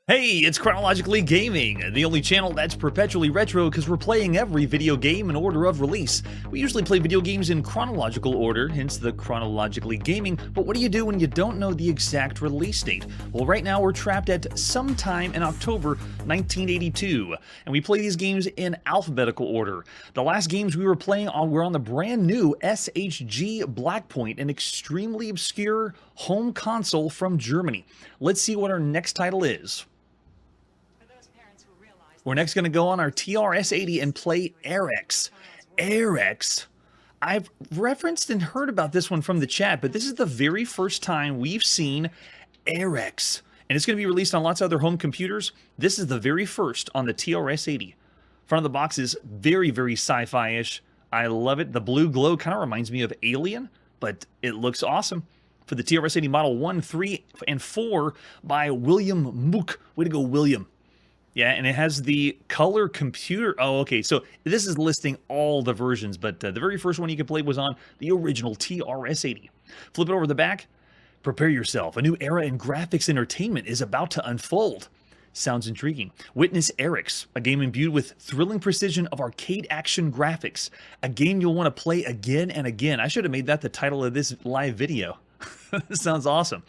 Hey, it's Chronologically Gaming, the only channel that's perpetually retro because we're playing every video game in order of release. We usually play video games in chronological order, hence the Chronologically Gaming, but what do you do when you don't know the exact release date? Well, right now we're trapped at sometime in October 1982, and we play these games in alphabetical order. The last games we were playing were on the brand new SHG Blackpoint, an extremely obscure home console from Germany. Let's see what our next title is. We're next going to go on our TRS-80 and play Arex. Arex. I've referenced and heard about this one from the chat, but this is the very first time we've seen Arex. And it's going to be released on lots of other home computers. This is the very first on the TRS-80. Front of the box is very, very sci-fi-ish. I love it. The blue glow kind of reminds me of Alien, but it looks awesome. For the TRS-80 Model I, 3, and 4 by William Mook. Way to go, William. Yeah, and it has the color computer. Oh, okay, so this is listing all the versions, but the very first one you could play was on the original TRS-80. Flip it over the back. Prepare yourself. A new era in graphics entertainment is about to unfold. Sounds intriguing. Witness Arex, a game imbued with thrilling precision of arcade action graphics. A game you'll want to play again and again. I should have made that the title of this live video. This sounds awesome.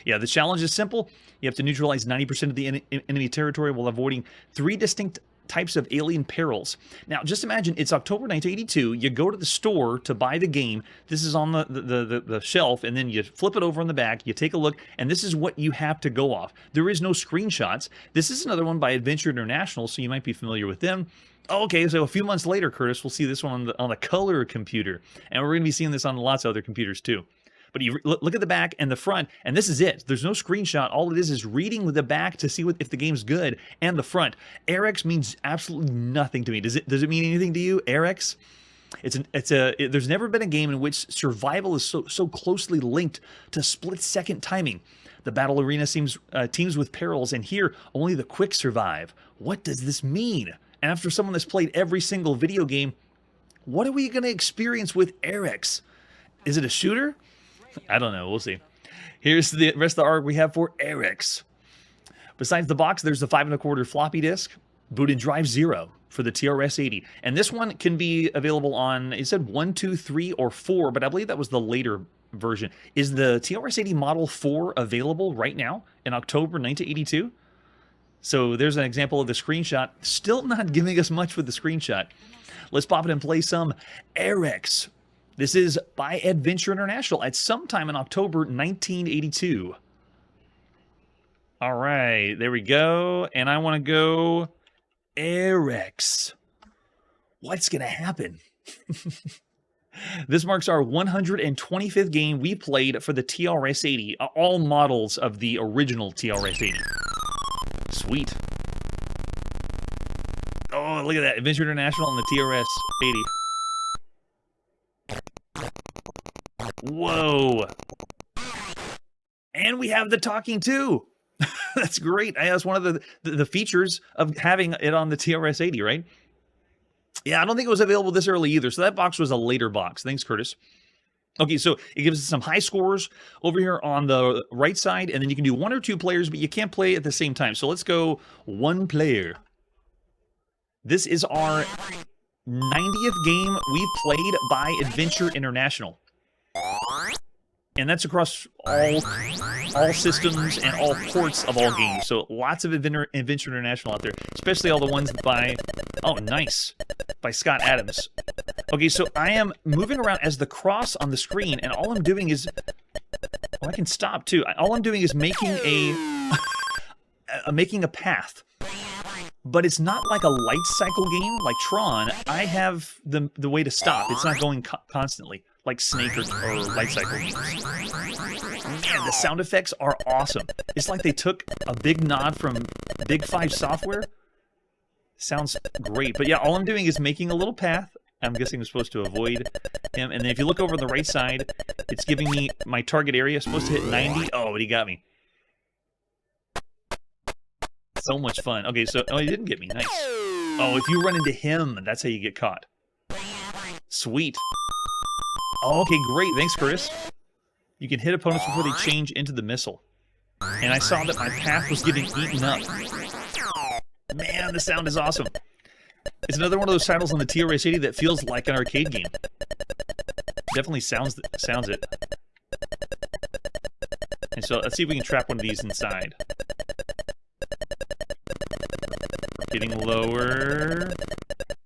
Yeah, the challenge is simple. You have to neutralize 90% of the enemy territory while avoiding 3 distinct types of alien perils. Now, just imagine it's October 1982. You go to the store to buy the game. This is on the shelf, and then you flip it over on the back. You take a look, and this is what you have to go off. There is no screenshots. This is another one by Adventure International, so you might be familiar with them. Okay, so a few months later, Curtis, we'll see this one on the color computer, and we're going to be seeing this on lots of other computers too. But you look at the back and the front, and this is it. There's no screenshot. All it is reading the back to see if the game's good, and the front. Arex means absolutely nothing to me. Does it mean anything to you, Arex? There's never been a game in which survival is so closely linked to split-second timing. The battle arena seems teams with perils, and here only the quick survive. What does this mean? And after someone that's played every single video game, what are we going to experience with Arex? Is it a shooter? I don't know. We'll see. Here's the rest of the art we have for Arex. Besides the box, there's the 5 1/4 floppy disk, boot and drive 0 for the TRS-80. And this one can be available on, it said 1, 2, 3, or 4, but I believe that was the later version. Is the TRS-80 Model 4 available right now in October 1982? So there's an example of the screenshot. Still not giving us much with the screenshot. Let's pop it and play some Arex. This is by Adventure International at sometime in October 1982. All right, there we go. And I want to go Arex. What's going to happen? This marks our 125th game we played for the TRS-80. All models of the original TRS-80. Sweet. Oh, look at that. Adventure International and the TRS-80. Whoa. And we have the talking too. That's great. That's one of the features of having it on the TRS-80, right? Yeah, I don't think it was available this early either. So that box was a later box. Thanks, Curtis. Okay, so it gives us some high scores over here on the right side, and then you can do 1 or 2 players, but you can't play at the same time. So let's go 1 player. This is our 90th game we've played by Adventure International. And that's across all systems and all ports of all games. So lots of Adventure International out there, especially all the ones by, oh, nice, by Scott Adams. Okay, so I am moving around as the cross on the screen, and all I'm doing is, well, I can stop too. All I'm doing is making making a path. But it's not like a light cycle game like Tron. I have the way to stop. It's not going constantly like Snake or light cycle games. Man, the sound effects are awesome. It's like they took a big nod from Big 5 software. Sounds great. But yeah, all I'm doing is making a little path. I'm guessing I'm supposed to avoid him. And then if you look over on the right side, it's giving me my target area. Supposed to hit 90. Oh, but he got me. So much fun. Okay, so, oh, he didn't get me. Nice. Oh, if you run into him, that's how you get caught. Sweet. Oh, okay, great. Thanks, Curtis. You can hit opponents before they change into the missile. and I saw that my path was getting eaten up. Man, the sound is awesome. It's another one of those titles on the TRS-80 that feels like an arcade game. Definitely sounds it. And so let's see if we can trap one of these inside. Getting lower.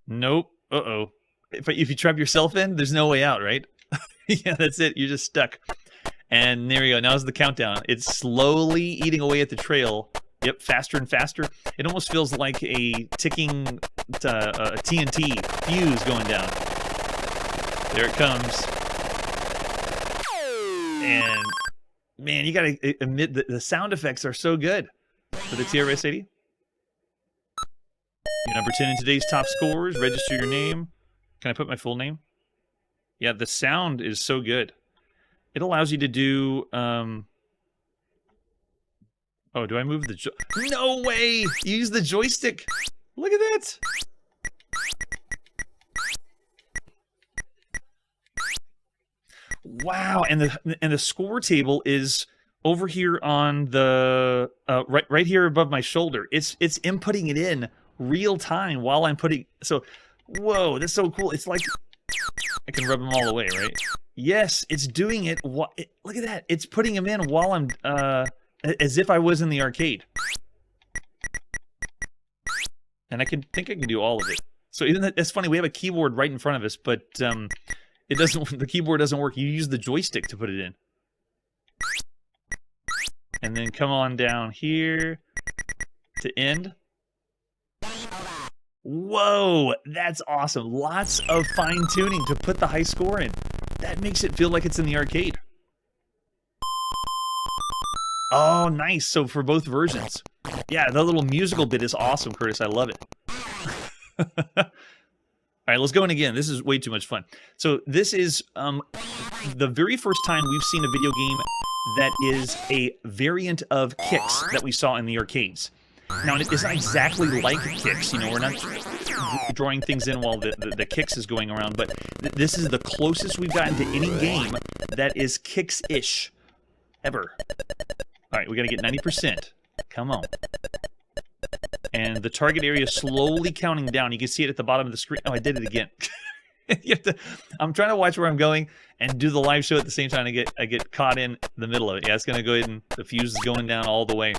Nope. Uh-oh. If you trap yourself in, there's no way out, right? Yeah, that's it. You're just stuck. And there we go. Now's the countdown. It's slowly eating away at the trail. Yep, faster and faster. It almost feels like a ticking TNT fuse going down. There it comes. And, man, you gotta admit that the sound effects are so good for the TRS-80. You're number 10 in today's top scores. Register your name. Can I put my full name? Yeah, the sound is so good. It allows you to do... Oh, do I move the No way! You use the joystick! Look at that! Wow, and the score table is over here on the right here above my shoulder. It's inputting it in real time while I'm putting. So, whoa, that's so cool. It's like I can rub them all away, right? Yes, it's doing it. Look at that! It's putting them in while I'm as if I was in the arcade. And I think I can do all of it. So even that's funny. We have a keyboard right in front of us, but it doesn't. The keyboard doesn't work. You use the joystick to put it in. And then come on down here to end. Whoa, that's awesome. Lots of fine-tuning to put the high score in. That makes it feel like it's in the arcade. Oh, nice. So for both versions. Yeah, the little musical bit is awesome, Curtis. I love it. All right, let's go in again. This is way too much fun. So this is the very first time we've seen a video game that is a variant of Kicks that we saw in the arcades. Now, it's not exactly like Kicks. You know, we're not drawing things in while the Kicks is going around, but this is the closest we've gotten to any game that is Kicks-ish ever. All right, we got to get 90%. Come on. And the target area is slowly counting down. You can see it at the bottom of the screen. Oh, I did it again. I'm trying to watch where I'm going and do the live show at the same time. I get caught in the middle of it. Yeah, it's going to go ahead and the fuse is going down all the way.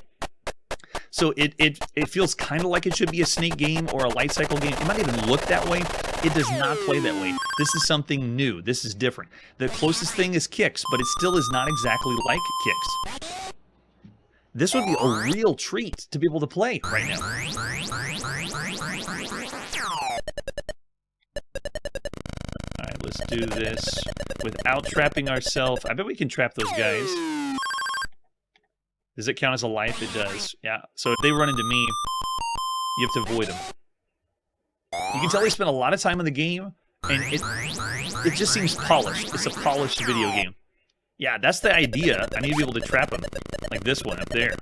So it feels kind of like it should be a snake game or a light cycle game. It might even look that way. It does not play that way. This is something new. This is different. The closest thing is Kicks, but it still is not exactly like Kicks. This would be a real treat to be able to play right now. Alright, let's do this without trapping ourselves. I bet we can trap those guys. Does it count as a life? It does. Yeah. So if they run into me, you have to avoid them. You can tell they spent a lot of time in the game, and it just seems polished. It's a polished video game. Yeah, that's the idea. I need to be able to trap them. Like this one up there.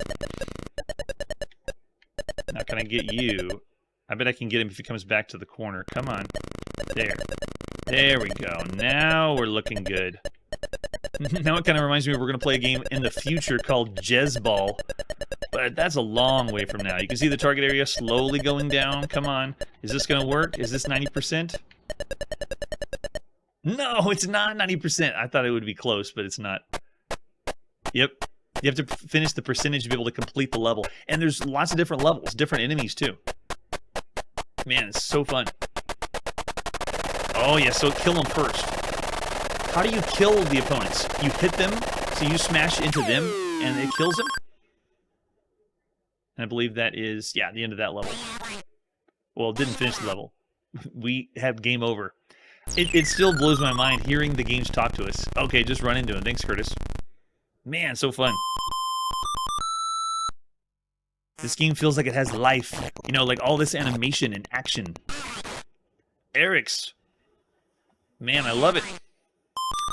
Now, can I get you? I bet I can get him if he comes back to the corner. Come on. There. There we go. Now we're looking good. Now it kind of reminds me we're going to play a game in the future called Jezball. But that's a long way from now. You can see the target area slowly going down. Come on. Is this going to work? Is this 90%? No, it's not 90%. I thought it would be close, but it's not. Yep. You have to finish the percentage to be able to complete the level. And there's lots of different levels, different enemies too. Man, it's so fun. Oh yeah, so kill them first. How do you kill the opponents? You hit them, so you smash into them, and it kills them? And I believe that is, yeah, the end of that level. Well, it didn't finish the level. We have game over. It still blows my mind hearing the games talk to us. Okay, just run into it. Thanks, Curtis. Man, so fun. This game feels like it has life. You know, like all this animation and action. Arex. Man, I love it.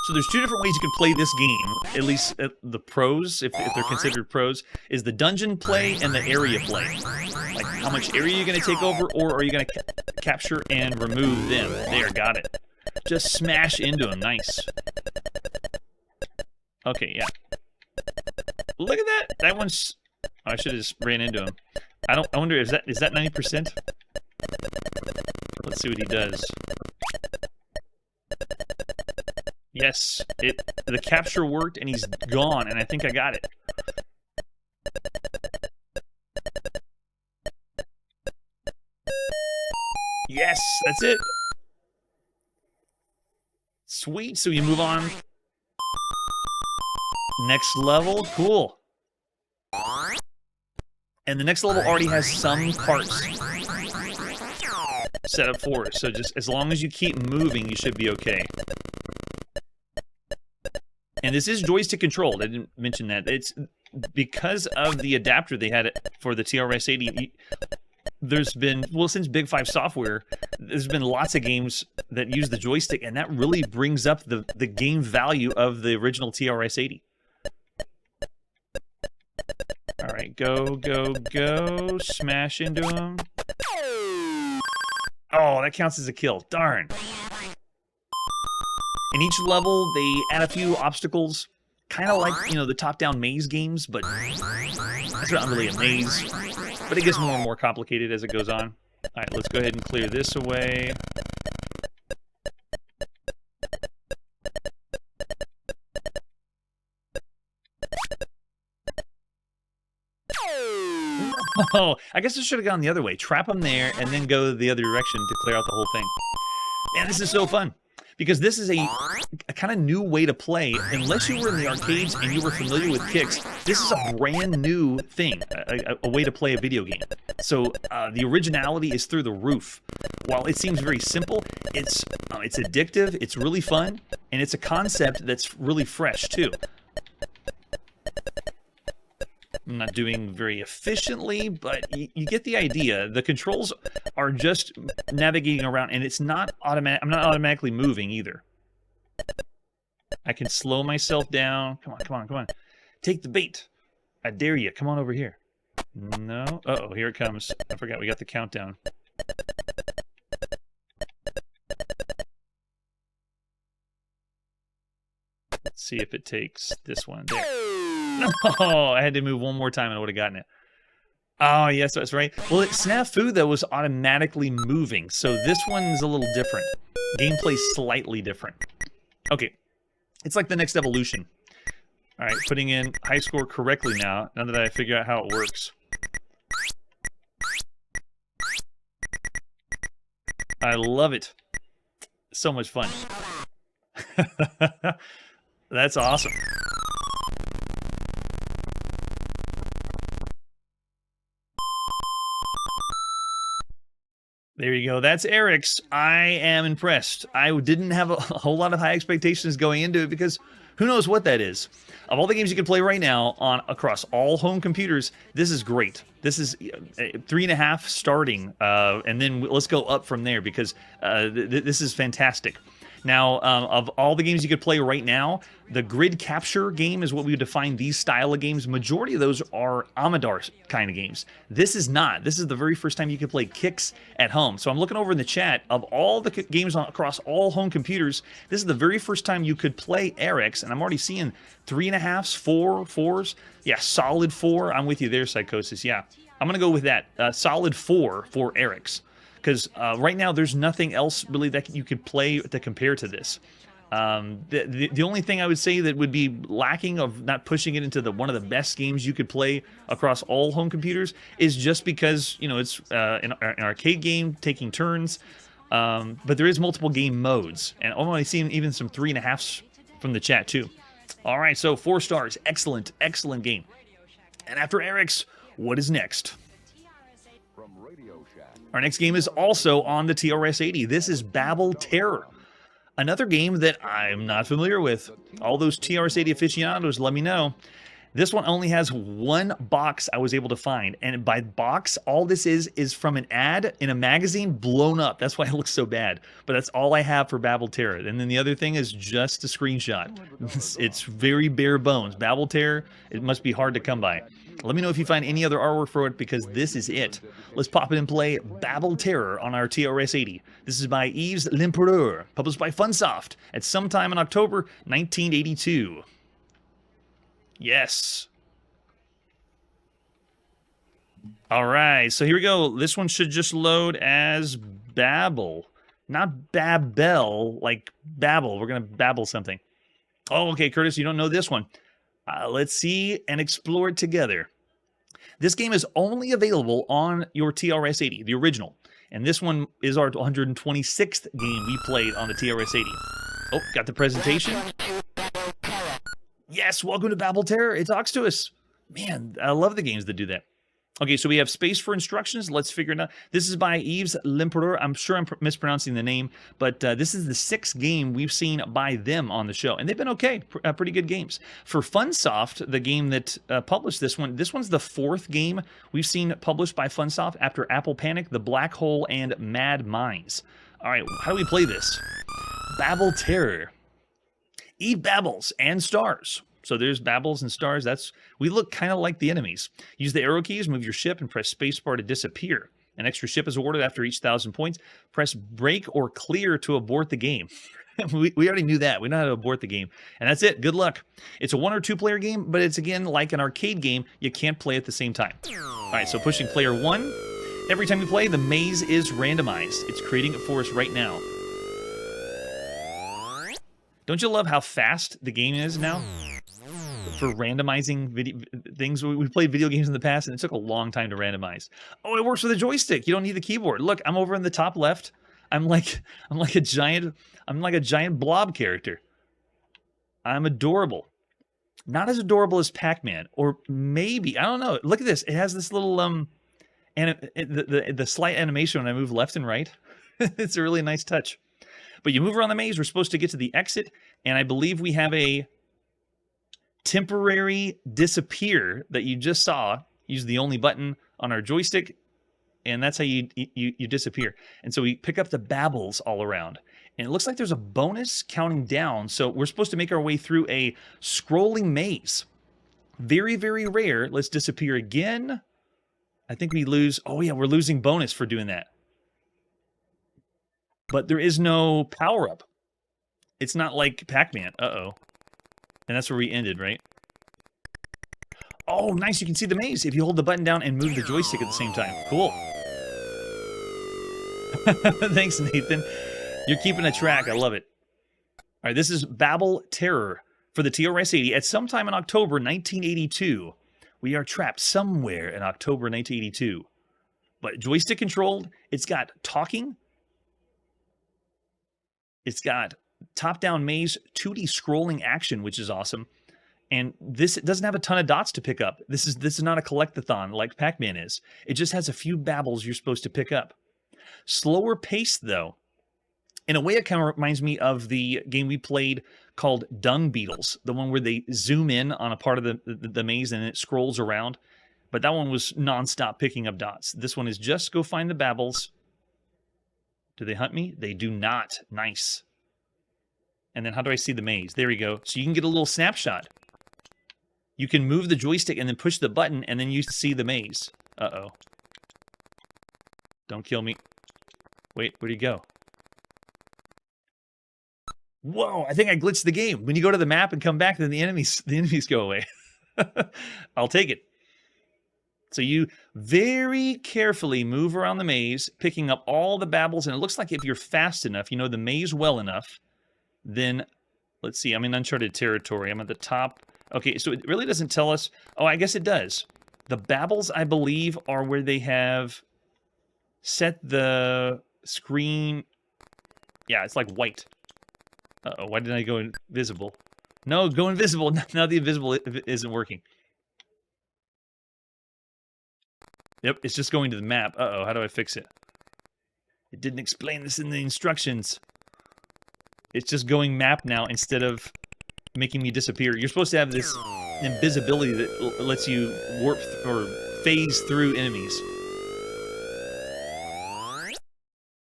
So there's two different ways you can play this game, at least the pros, if they're considered pros, is the dungeon play and the area play. Like how much area you're going to take over, or are you going to capture and remove them? There, got it. Just smash into them, nice. Okay, yeah. Look at that. That one's... I should have just ran into him. I wonder, is that 90%? Let's see what he does. Yes, the capture worked and he's gone, and I think I got it. Yes, that's it. Sweet, so you move on. Next level, cool. And the next level already has some parts set up for it, so just as long as you keep moving, you should be okay. And this is joystick controlled. I didn't mention that. It's because of the adapter they had for the TRS-80. There's been, well, since Big 5 software, there's been lots of games that use the joystick, and that really brings up the game value of the original TRS-80. All right, go, go, go. Smash into him. Oh, that counts as a kill. Darn. In each level, they add a few obstacles, kind of like, you know, the top-down maze games, but it's not really a maze. But it gets more and more complicated as it goes on. All right, let's go ahead and clear this away. Oh, I guess I should have gone the other way. Trap them there and then go the other direction to clear out the whole thing. Man, this is so fun. Because this is a kind of new way to play. Unless you were in the arcades and you were familiar with kicks, this is a brand new thing, a way to play a video game. So the originality is through the roof. While it seems very simple, it's addictive, it's really fun, and it's a concept that's really fresh too. I'm not doing very efficiently, but you get the idea. The controls are just navigating around, and it's not automatic. I'm not automatically moving either. I can slow myself down. Come on, come on, come on. Take the bait. I dare you. Come on over here. No. Uh-oh, here it comes. I forgot we got the countdown. Let's see if it takes this one. There. Oh, I had to move one more time and I would have gotten it. Oh, yes, that's right. Well, Snafu, though, was automatically moving, so this one's a little different. Gameplay's slightly different. Okay, it's like the next evolution. All right, putting in high score correctly now that I figure out how it works. I love it. So much fun. That's awesome. There you go. That's Arex. I am impressed. I didn't have a whole lot of high expectations going into it because who knows what that is. Of all the games you can play right now across all home computers, this is great. This is 3.5 starting, and then let's go up from there because this is fantastic. Now, of all the games you could play right now, the grid capture game is what we would define these style of games. Majority of those are Amador kind of games. This is not. This is the very first time you could play kicks at home. So I'm looking over in the chat. Of all the games across all home computers, this is the very first time you could play Arex, and I'm already seeing 3.5s, 4s. Yeah, solid 4. I'm with you there, Psychosis. Yeah, I'm going to go with that. Solid 4 for Arex. Because right now, there's nothing else really that you could play to compare to this. The only thing I would say that would be lacking of not pushing it into one of the best games you could play across all home computers is just because, you know, it's an arcade game taking turns. But there is multiple game modes. And I'm only seeing even some 3.5s from the chat, too. All right, so 4 stars. Excellent, excellent game. And after Arex, what is next? Our next game is also on the TRS-80. This is Bable Terror, another game that I'm not familiar with. All those TRS-80 aficionados, let me know. This one only has one box I was able to find, and by box, all this is from an ad in a magazine blown up. That's why it looks so bad, but that's all I have for Bable Terror. And then the other thing is just a screenshot. It's very bare bones. Bable Terror, it must be hard to come by. Let me know if you find any other artwork for it, because this is it. Let's pop it and play Bable Terror on our TRS-80. This is by Yves L'Empereur, published by Funsoft at sometime in October 1982. Yes. All right, so here we go. This one should just load as Babel. Not Babel, like Babel. We're going to babble something. Oh, okay, Curtis, you don't know this one. Let's see and explore it together. This game is only available on your TRS-80, the original. And this one is our 126th game we played on the TRS-80. Oh, got the presentation. Yes, welcome to Bable Terror. It talks to us. Man, I love the games that do that. Okay, so we have space for instructions. Let's figure it out. This is by Yves Lempereur. I'm sure I'm mispronouncing the name, but this is the 6th game we've seen by them on the show, and they've been okay, pretty good games. For Funsoft, the game that published this one's the 4th game we've seen published by Funsoft after Apple Panic, The Black Hole, and Mad Mines. All right, how do we play this? Bable Terror. Eat Babbles and stars. So there's Babbles and stars. We look kind of like the enemies. Use the arrow keys, move your ship, and press spacebar to disappear. An extra ship is awarded after each 1,000 points. Press break or clear to abort the game. we already knew that. We know how to abort the game. And that's it. Good luck. It's a 1 or 2 player game, but it's, again, like an arcade game. You can't play at the same time. All right, so pushing player 1. Every time you play, the maze is randomized. It's creating it for us right now. Don't you love how fast the game is now? For randomizing things. We played video games in the past, and it took a long time to randomize. Oh, it works with a joystick. You don't need the keyboard. Look, I'm over in the top left. I'm like a giant blob character. I'm adorable. Not as adorable as Pac-Man, or maybe, I don't know. Look at this. It has this little and the slight animation when I move left and right. It's a really nice touch. But you move around the maze. We're supposed to get to the exit, and I believe we have a temporary disappear that you just saw. Use the only button on our joystick, and that's how you disappear. And so we pick up the babbles all around, and it looks like there's a bonus counting down. So we're supposed to make our way through a scrolling maze. Very, very rare. Let's disappear again. I think we lose. Oh yeah, we're losing bonus for doing that. But there is no power-up. It's not like Pac-Man. Uh-oh. And that's where we ended, right? Oh, nice. You can see the maze if you hold the button down and move the joystick at the same time. Cool. Thanks, Nathan. You're keeping a track. I love it. All right, this is Bable Terror for the TRS-80 at some time in October 1982. We are trapped somewhere in October 1982. But joystick controlled. It's got talking. It's got top-down maze, 2D scrolling action, which is awesome. And this doesn't have a ton of dots to pick up. This is not a collect-a-thon like Pac-Man is. It just has a few babbles you're supposed to pick up. Slower pace, though. In a way, it kind of reminds me of the game we played called Dung Beetles, the one where they zoom in on a part of the maze and it scrolls around. But that one was non-stop picking up dots. This one is just go find the babbles. Do they hunt me? They do not. Nice. And then how do I see the maze? There we go. So you can get a little snapshot. You can move the joystick and then push the button, and then you see the maze. Uh-oh. Don't kill me. Wait, where'd he go? Whoa, I think I glitched the game. When you go to the map and come back, then the enemies go away. I'll take it. So you very carefully move around the maze, picking up all the babbles, and it looks like if you're fast enough, you know the maze well enough, then, let's see, I'm in uncharted territory. I'm at the top. Okay, so it really doesn't tell us. Oh, I guess it does. The babbles, I believe, are where they have set the screen. Yeah, it's like white. Uh-oh, why didn't I go invisible? No, go invisible. Now the invisible isn't working. Yep, it's just going to the map. Uh-oh, how do I fix it? It didn't explain this in the instructions. It's just going map now instead of making me disappear. You're supposed to have this invisibility that lets you warp or phase through enemies.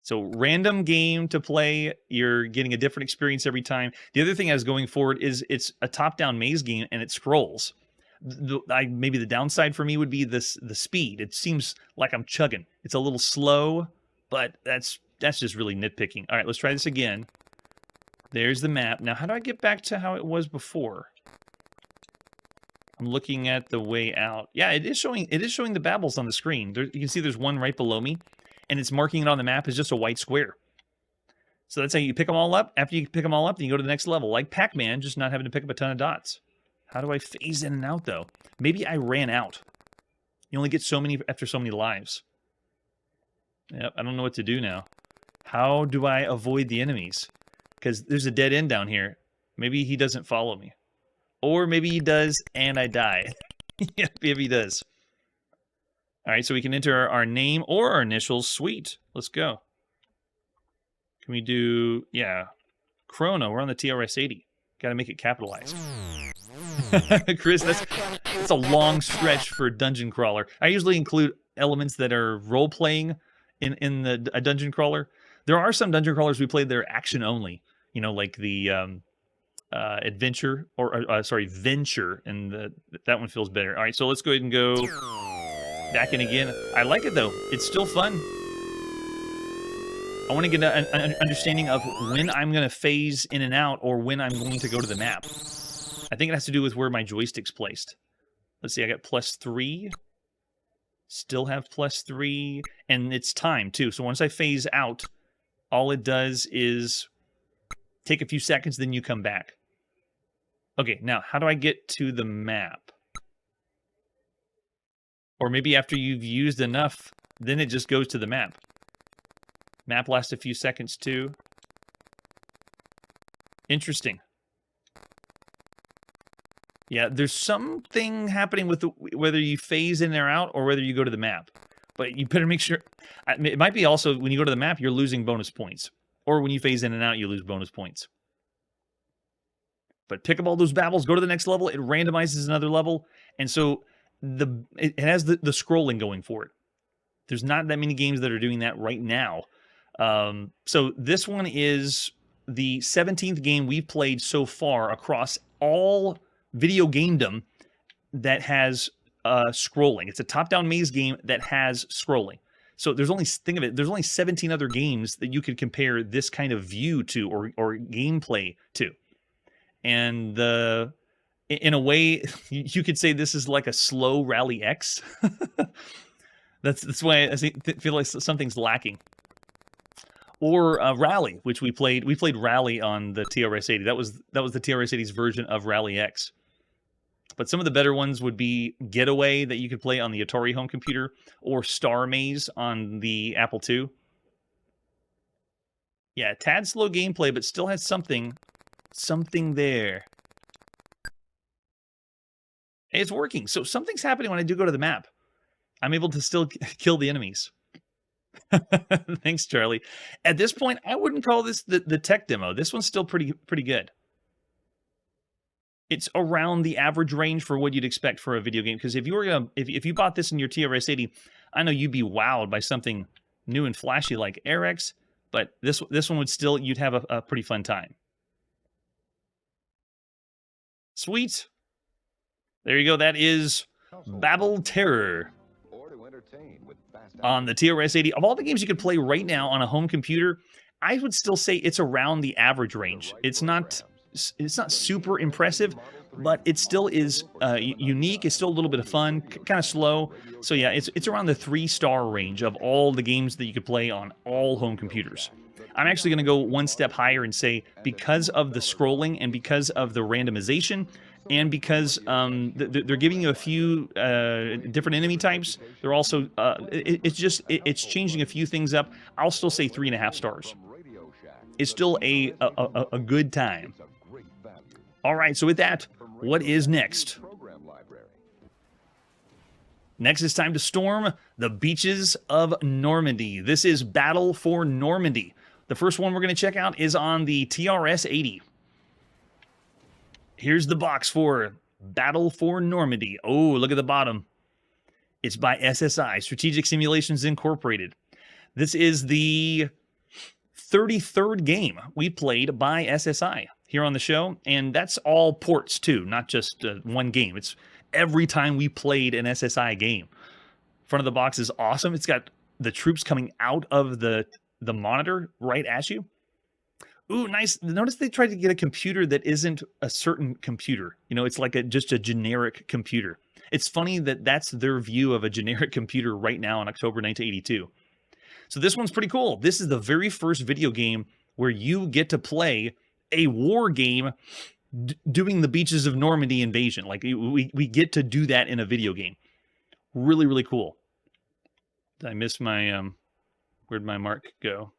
So random game to play. You're getting a different experience every time. The other thing I was going forward is it's a top-down maze game and it scrolls. Maybe the downside for me would be the speed. It seems like I'm chugging. It's a little slow, but that's just really nitpicking. All right, let's try this again. There's the map. Now, how do I get back to how it was before? I'm looking at the way out. Yeah, it is showing the Babels on the screen. There, you can see there's one right below me, and it's marking it on the map as just a white square. So that's how you pick them all up. After you pick them all up, then you go to the next level. Like Pac-Man, just not having to pick up a ton of dots. How do I phase in and out, though? Maybe I ran out. You only get so many after so many lives. Yep, I don't know what to do now. How do I avoid the enemies? Because there's a dead end down here. Maybe he doesn't follow me. Or maybe he does, and I die. Yep, if he does. All right, so we can enter our name or our initials. Sweet. Let's go. Can we do, yeah, Chrono? We're on the TRS-80. Got to make it capitalized. Chris, that's a long stretch for a dungeon crawler. I usually include elements that are role-playing in a dungeon crawler. There are some dungeon crawlers we played that are action only. You know, like the adventure, or sorry, venture, and that one feels better. All right, so let's go ahead and go back in again. I like it, though. It's still fun. I want to get an understanding of when I'm going to phase in and out, or when I'm going to go to the map. I think it has to do with where my joystick's placed. Let's see, I got +3. Still have +3. And it's time, too. So once I phase out, all it does is take a few seconds, then you come back. Okay, now, how do I get to the map? Or maybe after you've used enough, then it just goes to the map. Map lasts a few seconds, too. Interesting. Yeah, there's something happening with whether you phase in or out, or whether you go to the map. But you better make sure. It might be also, when you go to the map, you're losing bonus points. Or when you phase in and out, you lose bonus points. But pick up all those Babels, go to the next level, it randomizes another level, and so it has the scrolling going for it. There's not that many games that are doing that right now. So this one is the 17th game we've played so far across all video gamedom that has scrolling. It's a top-down maze game that has scrolling. So there's only, think of it, there's only 17 other games that you could compare this kind of view to, or gameplay to. And in a way, you could say this is like a slow Rally X. That's why I feel like something's lacking. Or Rally, which we played. We played Rally on the TRS-80. That was the TRS-80's version of Rally X. But some of the better ones would be Getaway, that you could play on the Atari home computer, or Star Maze on the Apple II. Yeah, tad slow gameplay, but still has something there. Hey, it's working. So something's happening when I do go to the map. I'm able to still kill the enemies. Thanks, Charlie. At this point, I wouldn't call this the tech demo. This one's still pretty good. It's around the average range for what you'd expect for a video game. Because if you bought this in your TRS-80, I know you'd be wowed by something new and flashy like Arex, but this one would still, you'd have a pretty fun time. Sweet. There you go. That is Bable Terror on the TRS-80. Of all the games you could play right now on a home computer, I would still say it's around the average range. It's not super impressive, but it still is unique. It's still a little bit of fun, kind of slow. So yeah, it's around the 3-star range of all the games that you could play on all home computers. I'm actually going to go one step higher and say, because of the scrolling and because of the randomization, and because they're giving you a few different enemy types, they're also it's changing a few things up. I'll still say 3.5 stars. It's still a good time. All right, so with that, what is next? Next, it's time to storm the beaches of Normandy. This is Battle for Normandy. The first one we're going to check out is on the TRS-80. Here's the box for Battle for Normandy. Oh, look at the bottom. It's by SSI, Strategic Simulations Incorporated. This is the 33rd game we played by SSI here on the show, and that's all ports too, not just one game. It's every time we played an SSI game. Front of the box is awesome. It's got the troops coming out of the monitor right at you. Ooh, nice. Notice they tried to get a computer that isn't a certain computer. You know, it's like just a generic computer. It's funny that that's their view of a generic computer right now in October 1982. So this one's pretty cool. This is the very first video game where you get to play a war game doing the beaches of Normandy invasion. Like we get to do that in a video game. Really, really cool. Did I miss my where'd my mark go?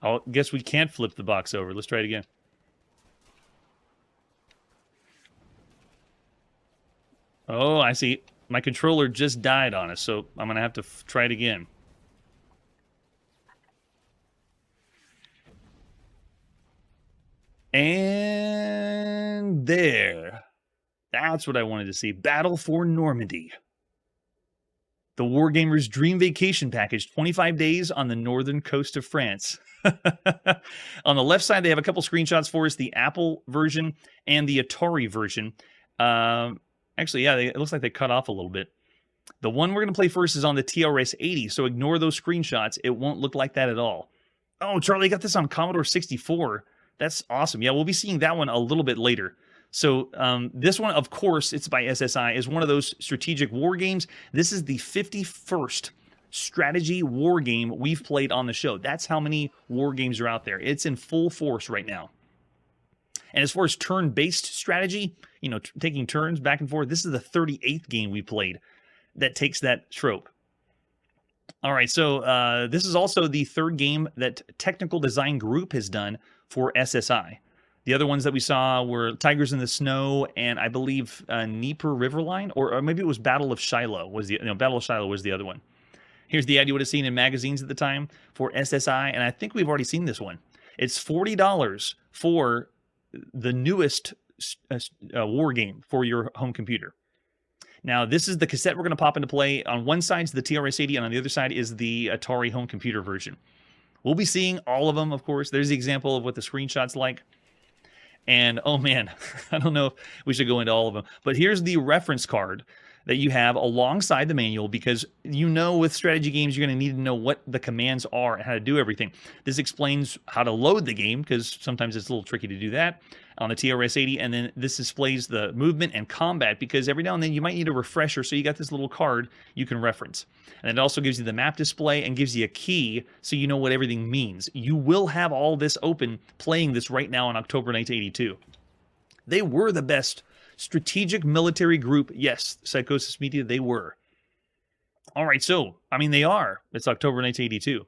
I guess we can't flip the box over. Let's try it again. Oh, I see. My controller just died on us, so I'm going to have to try it again. And there. That's what I wanted to see. Battle for Normandy. The Wargamer's Dream Vacation Package, 25 days on the northern coast of France. On the left side, they have a couple screenshots for us, the Apple version and the Atari version. Actually, yeah, it looks like they cut off a little bit. The one we're going to play first is on the TRS-80, so ignore those screenshots. It won't look like that at all. Oh, Charlie got this on Commodore 64. That's awesome. Yeah, we'll be seeing that one a little bit later. So this one, of course, it's by SSI, is one of those strategic war games. This is the 51st strategy war game we've played on the show. That's how many war games are out there. It's in full force right now. And as far as turn-based strategy, you know, taking turns back and forth, this is the 38th game we played that takes that trope. All right, so this is also the third game that Technical Design Group has done for SSI. The other ones that we saw were Tigers in the Snow and I believe Dnieper Riverline, or maybe it was Battle of Shiloh was Battle of Shiloh was the other one. Here's the ad you would have seen in magazines at the time for SSI, and I think we've already seen this one. It's $40 for the newest war game for your home computer. Now, this is the cassette we're going to pop into play. On one side is the TRS-80, and on the other side is the Atari home computer version. We'll be seeing all of them, of course. There's the example of what the screenshot's like. And, oh man, I don't know if we should go into all of them. But here's the reference card that you have alongside the manual, because you know with strategy games you're going to need to know what the commands are and how to do everything. This explains how to load the game, because sometimes it's a little tricky to do that on the TRS-80, and then this displays the movement and combat, because every now and then you might need a refresher, so you got this little card you can reference. And it also gives you the map display and gives you a key so you know what everything means. You will have all this open playing this right now in October 1982. They were the best strategic military group. Yes, Psychosis Media, they were. All right, so, I mean, they are. It's October 1982.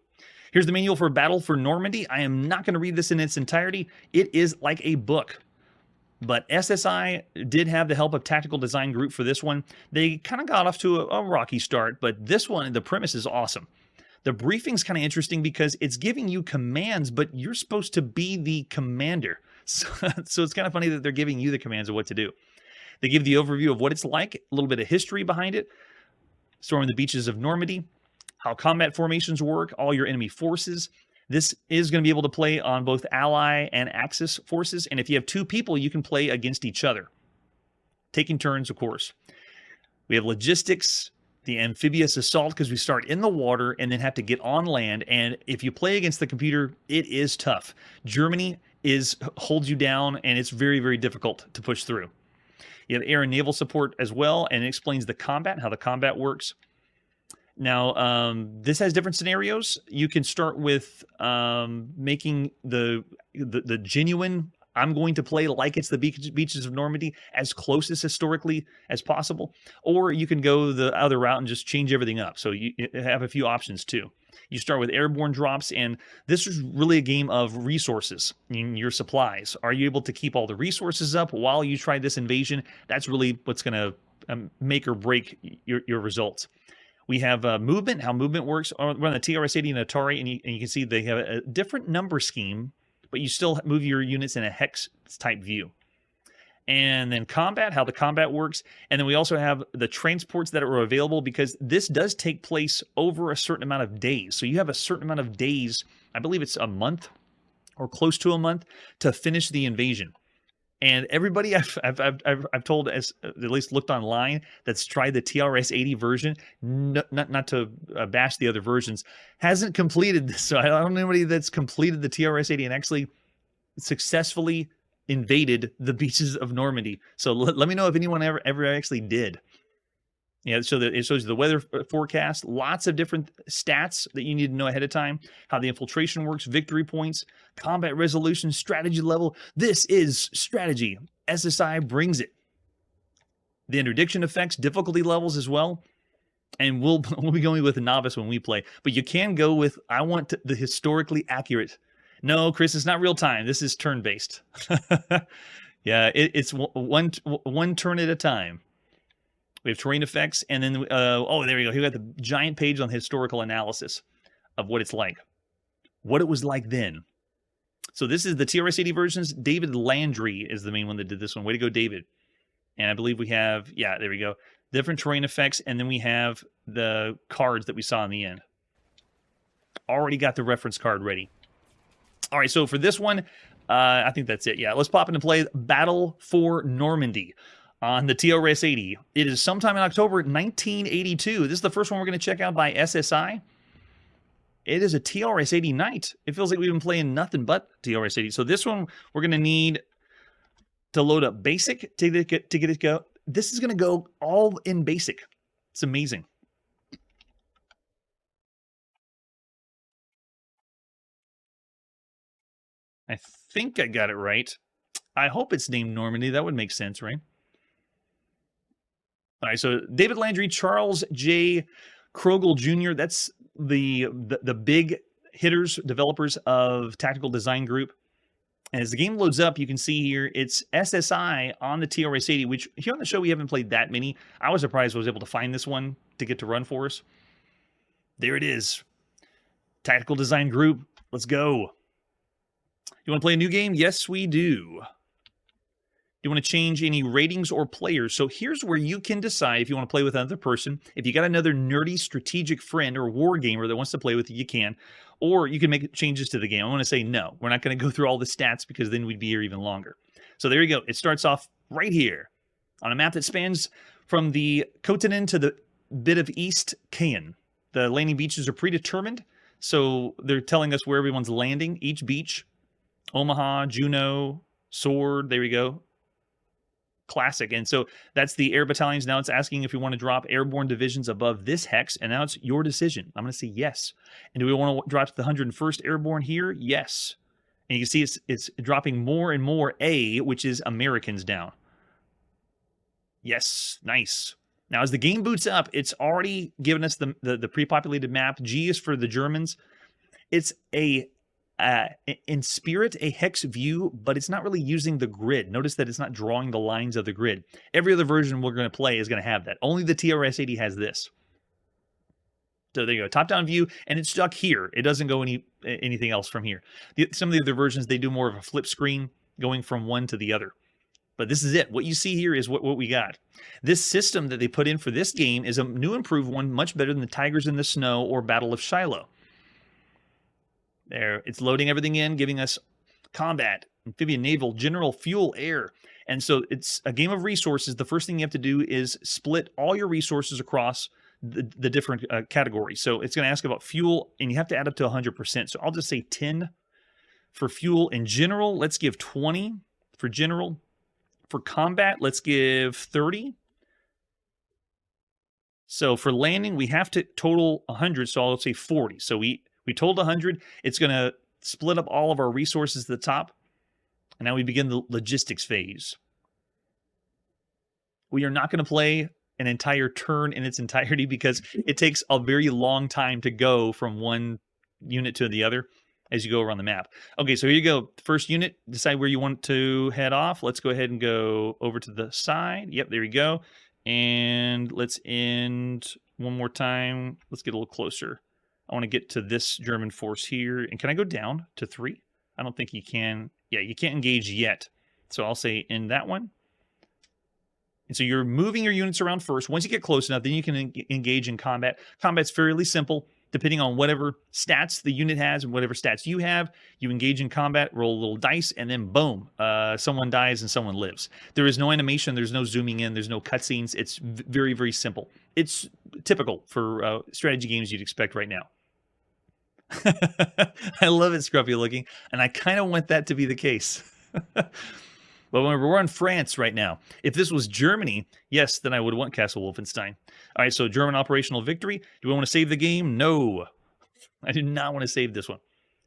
Here's the manual for Battle for Normandy. I am not going to read this in its entirety. It is like a book. But SSI did have the help of Tactical Design Group for this one. They kind of got off to a rocky start, but this one, the premise is awesome. The briefing's kind of interesting because it's giving you commands, but you're supposed to be the commander. So it's kind of funny that they're giving you the commands of what to do. They give the overview of what it's like, a little bit of history behind it, storming the beaches of Normandy, how combat formations work, all your enemy forces. This is going to be able to play on both Ally and Axis forces, and if you have two people, you can play against each other, taking turns, of course. We have logistics, the amphibious assault, because we start in the water and then have to get on land, and if you play against the computer, it is tough. Germany holds you down, and it's very, very difficult to push through. You have air and naval support as well, and it explains the combat, how the combat works. Now, this has different scenarios. You can start with making the genuine, I'm going to play like it's the beaches of Normandy, as close as historically as possible. Or you can go the other route and just change everything up. So you have a few options too. You start with airborne drops, and this is really a game of resources in your supplies. Are you able to keep all the resources up while you try this invasion? That's really what's going to make or break your results. We have movement, how movement works. We're on the TRS-80 and Atari, and you can see they have a different number scheme, but you still move your units in a hex-type view. And then combat, how the combat works. And then we also have the transports that are available, because this does take place over a certain amount of days. So you have a certain amount of days, I believe it's a month or close to a month, to finish the invasion. And everybody I've told, as at least looked online, that's tried the TRS-80 version, not to bash the other versions, hasn't completed this. So I don't know anybody that's completed the TRS-80 and actually successfully invaded the beaches of Normandy. So let me know if anyone ever actually did. Yeah, so it shows you the weather forecast, lots of different stats that you need to know ahead of time, how the infiltration works, victory points, combat resolution, strategy level. This is strategy. SSI brings it. The interdiction effects, difficulty levels as well. And we'll be going with a novice when we play. But you can go with, I want the historically accurate. No, Chris, it's not real time. This is turn-based. Yeah, it's one turn at a time. We have terrain effects, and then, oh, there we go. Here we got the giant page on historical analysis of what it's like. What it was like then. So this is the TRS-80 versions. David Landry is the main one that did this one. Way to go, David. And I believe we have, yeah, there we go. Different terrain effects, and then we have the cards that we saw in the end. Already got the reference card ready. All right, so for this one, I think that's it. Yeah, let's pop into play Battle for Normandy on the TRS-80. It is sometime in October 1982. This is the first one we're going to check out by SSI. It is a TRS-80 night. It feels like we've been playing nothing but TRS-80. So this one, we're going to need to load up basic to get it go. This is going to go all in basic. It's amazing. I think I got it right. I hope it's named Normandy. That would make sense, right? All right, so David Landry, Charles J. Krogel Jr., that's the big hitters, developers of Tactical Design Group. And as the game loads up, you can see here, it's SSI on the TRS-80, which here on the show, we haven't played that many. I was surprised I was able to find this one to get to run for us. There it is. Tactical Design Group. Let's go. You want to play a new game? Yes, we do. You want to change any ratings or players? So here's where you can decide if you want to play with another person. If you got another nerdy strategic friend or war gamer that wants to play with you, you can. Or you can make changes to the game. I want to say no. We're not going to go through all the stats because then we'd be here even longer. So there you go. It starts off right here on a map that spans from the Kotanen to the bit of East Caen. The landing beaches are predetermined. So they're telling us where everyone's landing. Each beach, Omaha, Juneau, Sword, there we go. Classic. And so that's the air battalions. Now it's asking if we want to drop airborne divisions above this hex, and now it's your decision. I'm going to say yes. And do we want to drop to the 101st Airborne here? Yes. And you can see it's dropping more and more A, which is Americans down. Yes. Nice. Now, as the game boots up, it's already given us the pre-populated map. G is for the Germans. It's in spirit, a hex view, but it's not really using the grid. Notice that it's not drawing the lines of the grid. Every other version we're going to play is going to have that. Only the TRS-80 has this. So there you go, top-down view, and it's stuck here. It doesn't go anything else from here. Some of the other versions, they do more of a flip screen going from one to the other. But this is it. What you see here is what we got. This system that they put in for this game is a new improved one, much better than the Tigers in the Snow or Battle of Shiloh. There, it's loading everything in, giving us combat, amphibian, naval, general, fuel, air. And so it's a game of resources. The first thing you have to do is split all your resources across the different categories. So it's going to ask about fuel, and you have to add up to 100%. So I'll just say 10 for fuel. In general, let's give 20 for general. For combat, let's give 30. So for landing, we have to total 100, so I'll say 40. So we totaled 100. It's going to split up all of our resources at the top. And now we begin the logistics phase. We are not going to play an entire turn in its entirety because it takes a very long time to go from one unit to the other as you go around the map. Okay, so here you go. First unit, decide where you want to head off. Let's go ahead and go over to the side. Yep, there you go. And let's end one more time. Let's get a little closer. I want to get to this German force here. And can I go down to 3? I don't think you can. Yeah, you can't engage yet. So I'll say in that one. And so you're moving your units around first. Once you get close enough, then you can engage in combat. Combat's fairly simple. depending on whatever stats the unit has and whatever stats you have. You engage in combat, roll a little dice, and then boom, someone dies and someone lives. There is no animation, there's no zooming in, there's no cutscenes. It's very, very simple. It's typical for strategy games you'd expect right now. I love it, scruffy looking, and I kind of want that to be the case. But remember, we're in France right now. If this was Germany, yes, then I would want Castle Wolfenstein. All right, so German operational victory. Do we want to save the game? No. I do not want to save this one.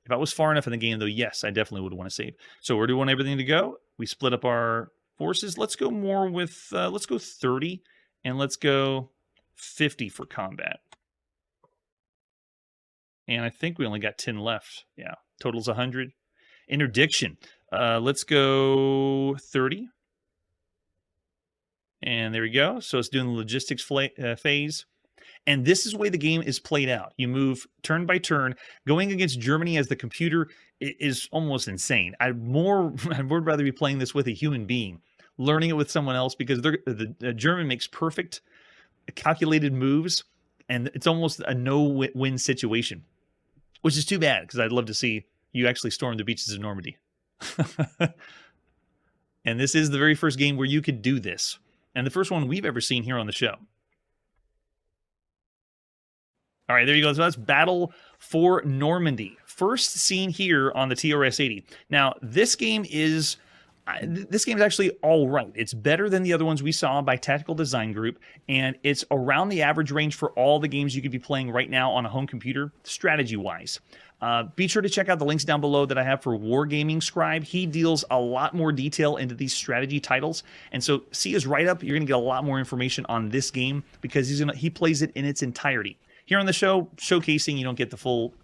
If I was far enough in the game, though, yes, I definitely would want to save. So where do we want everything to go? We split up our forces. Let's go more with, let's go 30, and let's go 50 for combat. And I think we only got 10 left. Yeah, total's 100. Interdiction. Let's go 30. And there we go. So it's doing the logistics phase. And this is the way the game is played out. You move turn by turn. Going against Germany as the computer is almost insane. I'd rather be playing this with a human being, learning it with someone else, because the German makes perfect calculated moves, and it's almost a no-win situation, which is too bad, because I'd love to see you actually storm the beaches of Normandy. And this is the very first game where you could do this, and the first one we've ever seen here on the show. All right, there you go. So that's Battle for Normandy. First seen here on the TRS-80. Now, this game is actually all right. It's better than the other ones we saw by Tactical Design Group, and it's around the average range for all the games you could be playing right now on a home computer, strategy-wise. Be sure to check out the links down below that I have for Wargaming Scribe. He deals a lot more detail into these strategy titles, and so see his write-up. You're going to get a lot more information on this game because he plays it in its entirety. Here on the show, showcasing, you don't get the full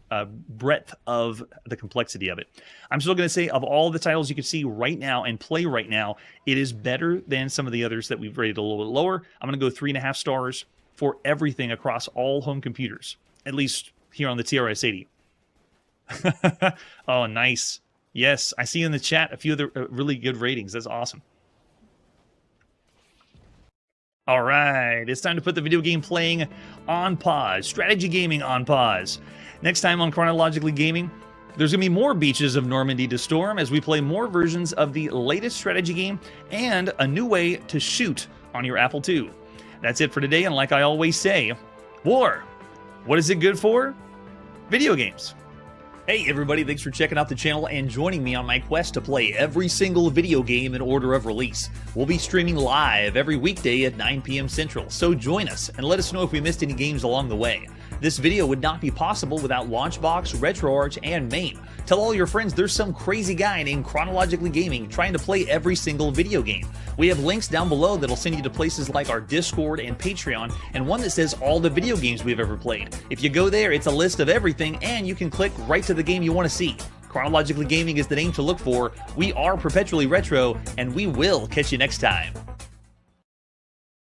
breadth of the complexity of it. I'm still going to say, of all the titles you can see right now and play right now, it is better than some of the others that we've rated a little bit lower. I'm going to go 3.5 stars for everything across all home computers, at least here on the TRS-80. Oh, nice. Yes, I see in the chat a few of the really good ratings. That's awesome. All right, it's time to put the video game playing on pause. Strategy gaming on pause. Next time on Chronologically Gaming, there's going to be more beaches of Normandy to storm as we play more versions of the latest strategy game and a new way to shoot on your Apple II. That's it for today, and like I always say, war, what is it good for? Video games. Hey everybody, thanks for checking out the channel and joining me on my quest to play every single video game in order of release. We'll be streaming live every weekday at 9 p.m. Central, so join us and let us know if we missed any games along the way. This video would not be possible without Launchbox, RetroArch, and MAME. Tell all your friends there's some crazy guy named Chronologically Gaming trying to play every single video game. We have links down below that'll send you to places like our Discord and Patreon, and one that says all the video games we've ever played. If you go there, it's a list of everything, and you can click right to the game you want to see. Chronologically Gaming is the name to look for. We are perpetually retro, and we will catch you next time.